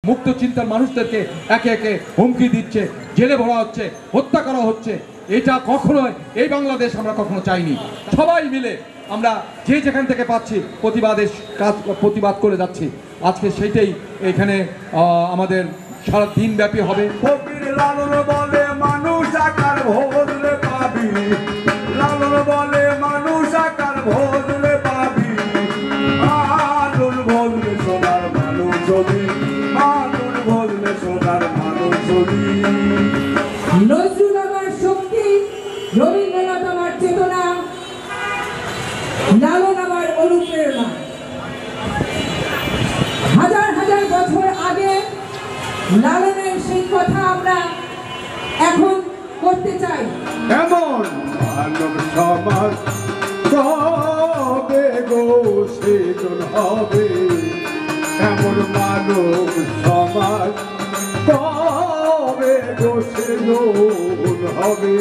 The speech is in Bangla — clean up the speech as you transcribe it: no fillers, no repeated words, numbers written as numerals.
মুক্ত চিন্তার মানুষদেরকে একে একে হুমকি দিচ্ছে, জেলে ভরা হচ্ছে, হত্যা করা হচ্ছে। এটা কখনো এই বাংলাদেশ আমরা কখনো চাইনি। সবাই মিলে আমরা যে যেখান থেকে পাচ্ছি প্রতিবাদ করে যাচ্ছি। আজকে সেইটাই এখানে আমাদের সারা দিন ব্যাপী হবে। লালন বলে মানুষ আকার ভোজলে পাবি, লালন বলে মানুষ আকার ভোজলে পাবি, আলুর ভোজলে সোনার মানুষ হবি, আলুর ভোজলে সোনার মানুষ হবি। নজরুল আমার শক্তি, রবীন্দ্রনাথ আমার চেতনা, লালন আমার অনুপ্রেরণা। হাজার হাজার বছর আগে লালনের সেই কথা আমরা এখন করতে চাই। এমন মানব সমাজ কবে গো সেজন হবে, এমন মানব সমাজ কবে গো সেজন হবে।